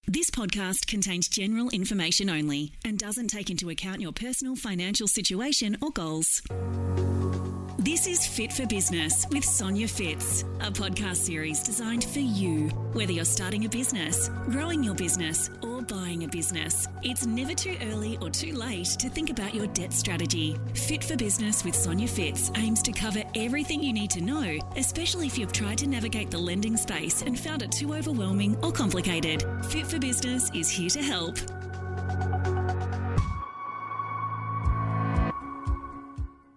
This podcast contains general information only and doesn't take into account your personal financial situation or goals. This is Fit for Business with Sonja Pfitz, a podcast series designed for you. Whether you're starting a business, growing your business, or buying a business, it's never too early or too late to think about your debt strategy. Fit for Business with Sonja Pfitz aims to cover everything you need to know, especially if you've tried to navigate the lending space and found it too overwhelming or complicated. Fit for Business is here to help.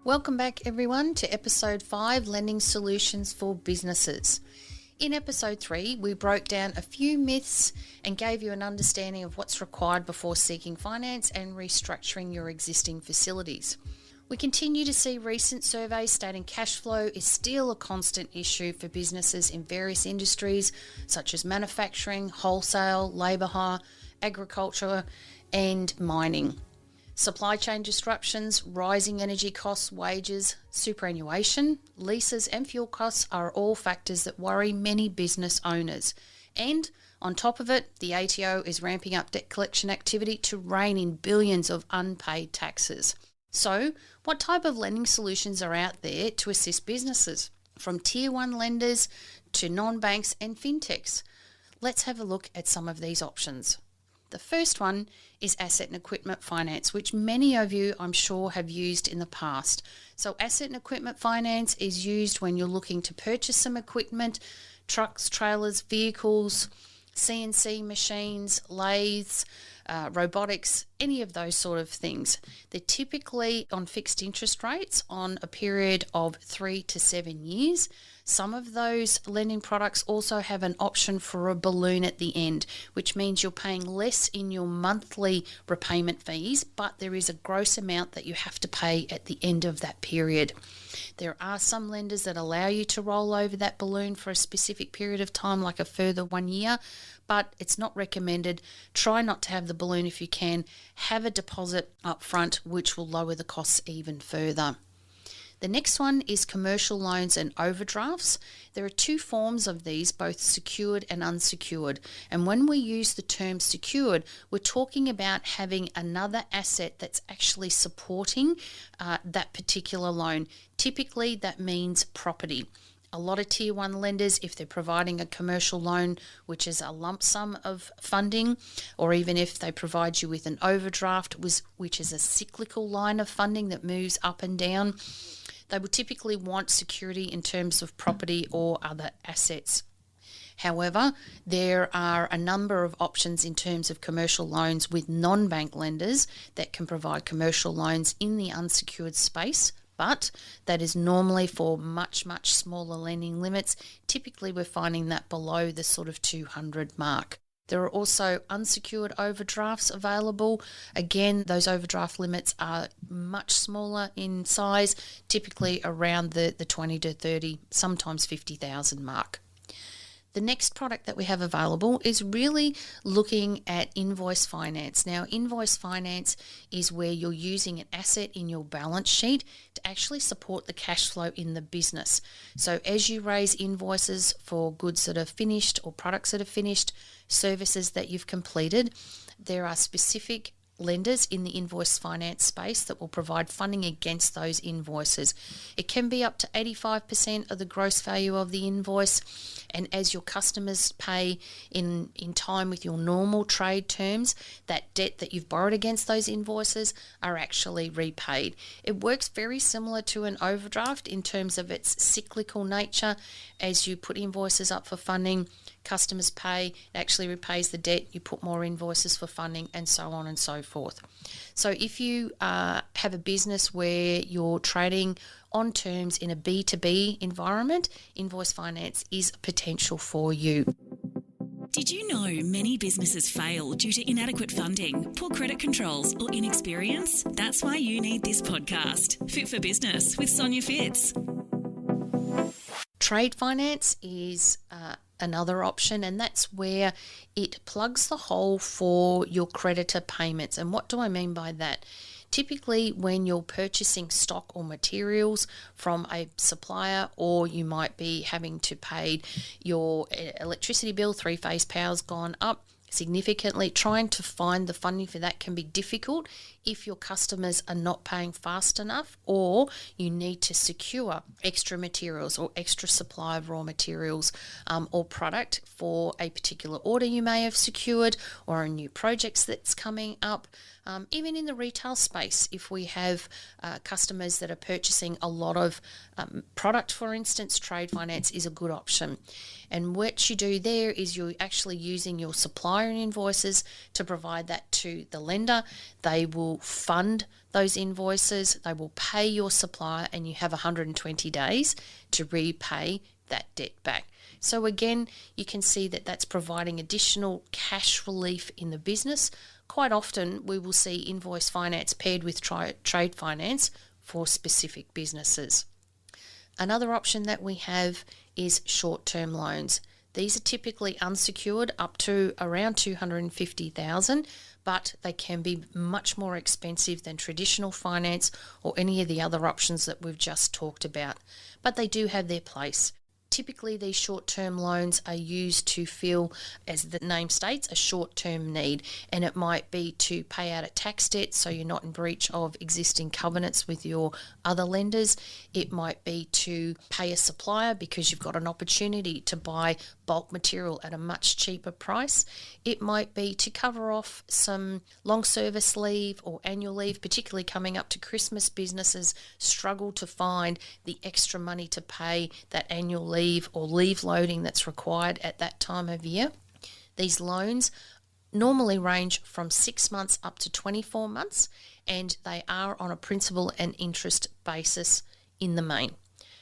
Welcome back everyone to episode 5, Lending Solutions for Businesses. In episode 3, we broke down a few myths and gave you an understanding of what's required before seeking finance and restructuring your existing facilities. We continue to see recent surveys stating cash flow is still a constant issue for businesses in various industries such as manufacturing, wholesale, labour hire, agriculture and mining. Supply chain disruptions, rising energy costs, wages, superannuation, leases and fuel costs are all factors that worry many business owners. And on top of it, the ATO is ramping up debt collection activity to rein in billions of unpaid taxes. So, what type of lending solutions are out there to assist businesses? From Tier 1 lenders to non-banks and fintechs. Let's have a look at some of these options. The first one is asset and equipment finance, which many of you, I'm sure, have used in the past. So asset and equipment finance is used when you're looking to purchase some equipment, trucks, trailers, vehicles, CNC machines, lathes, robotics, any of those sort of things. They're typically on fixed interest rates on a period of 3 to 7 years. Some of those lending products also have an option for a balloon at the end, which means you're paying less in your monthly repayment fees, but there is a gross amount that you have to pay at the end of that period. There are some lenders that allow you to roll over that balloon for a specific period of time, like a further 1 year, but it's not recommended. Try not to have the balloon if you can. Have a deposit up front, which will lower the costs even further. The next one is commercial loans and overdrafts. There are two forms of these, both secured and unsecured. And when we use the term secured, we're talking about having another asset that's actually supporting that particular loan. Typically, that means property. A lot of Tier 1 lenders, if they're providing a commercial loan, which is a lump sum of funding, or even if they provide you with an overdraft, which is a cyclical line of funding that moves up and down, they will typically want security in terms of property or other assets. However, there are a number of options in terms of commercial loans with non-bank lenders that can provide commercial loans in the unsecured space, but that is normally for much, much smaller lending limits. Typically, we're finding that below the sort of 200 mark. There are also unsecured overdrafts available. Again, those overdraft limits are much smaller in size, typically around the 20 to 30, sometimes 50,000 mark. The next product that we have available is really looking at invoice finance. Now, invoice finance is where you're using an asset in your balance sheet to actually support the cash flow in the business. So as you raise invoices for goods that are finished or products that are finished, services that you've completed, there are specific lenders in the invoice finance space that will provide funding against those invoices. It can be up to 85% of the gross value of the invoice, and as your customers pay in time with your normal trade terms, that debt that you've borrowed against those invoices are actually repaid. It works very similar to an overdraft in terms of its cyclical nature. As you put invoices up for funding, customers pay, it actually repays the debt, you put more invoices for funding, and so on and so forth. So if you have a business where you're trading on terms in a B2B environment, invoice finance is a potential for you. Did you know many businesses fail due to inadequate funding, poor credit controls, or inexperience? That's why you need this podcast, Fit for Business with Sonja Pfitz. Trade finance is another option, and that's where it plugs the hole for your creditor payments. And what do I mean by that? Typically, when you're purchasing stock or materials from a supplier, or you might be having to pay your electricity bill, three-phase power's gone up, significantly. Trying to find the funding for that can be difficult if your customers are not paying fast enough, or you need to secure extra materials or extra supply of raw materials or product for a particular order you may have secured, or a new project that's coming up. Even in the retail space, if we have customers that are purchasing a lot of product, for instance, trade finance is a good option. And what you do there is you're actually using your supplier invoices to provide that to the lender. They will fund those invoices, they will pay your supplier, and you have 120 days to repay that debt back. So again, you can see that that's providing additional cash relief in the business. Quite often we will see invoice finance paired with trade finance for specific businesses. Another option that we have is short-term loans. These are typically unsecured up to around $250,000, but they can be much more expensive than traditional finance or any of the other options that we've just talked about. But they do have their place. Typically, these short-term loans are used to fill, as the name states, a short-term need, and it might be to pay out a tax debt so you're not in breach of existing covenants with your other lenders. It might be to pay a supplier because you've got an opportunity to buy bulk material at a much cheaper price. It might be to cover off some long service leave or annual leave, particularly coming up to Christmas. Businesses struggle to find the extra money to pay that annual leave or leave loading that's required at that time of year. These loans normally range from 6 months up to 24 months, and they are on a principal and interest basis in the main.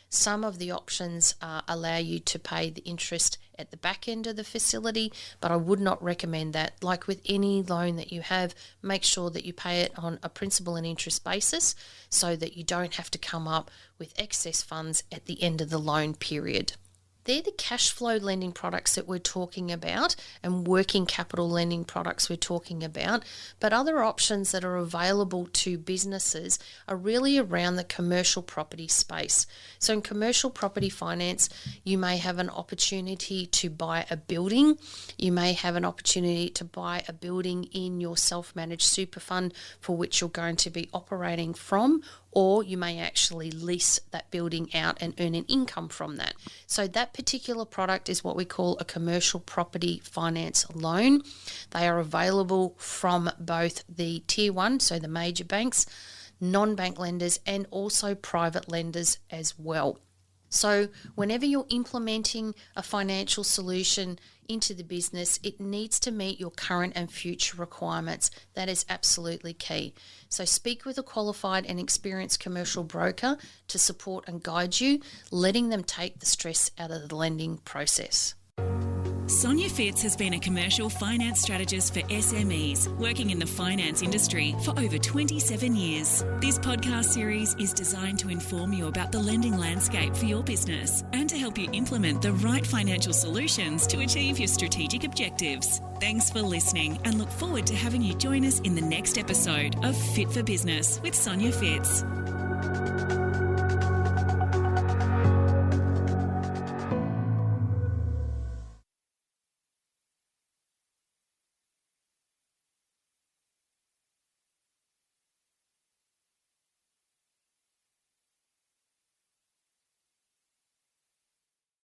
Some of the options allow you to pay the interest at the back end of the facility, but I would not recommend that. Like with any loan that you have, make sure that you pay it on a principal and interest basis so that you don't have to come up with excess funds at the end of the loan period. They're the cash flow lending products that we're talking about, and working capital lending products we're talking about. But other options that are available to businesses are really around the commercial property space. So in commercial property finance, you may have an opportunity to buy a building. You may have an opportunity to buy a building in your self-managed super fund for which you're going to be operating from, or you may actually lease that building out and earn an income from that. So that particular product is what we call a commercial property finance loan. They are available from both the tier one, so the major banks, non-bank lenders, and also private lenders as well. So whenever you're implementing a financial solution into the business, it needs to meet your current and future requirements. That is absolutely key. So speak with a qualified and experienced commercial broker to support and guide you, letting them take the stress out of the lending process. Sonja Pfitz has been a commercial finance strategist for SMEs, working in the finance industry for over 27 years. This podcast series is designed to inform you about the lending landscape for your business and to help you implement the right financial solutions to achieve your strategic objectives. Thanks for listening, and look forward to having you join us in the next episode of Fit for Business with Sonja Pfitz.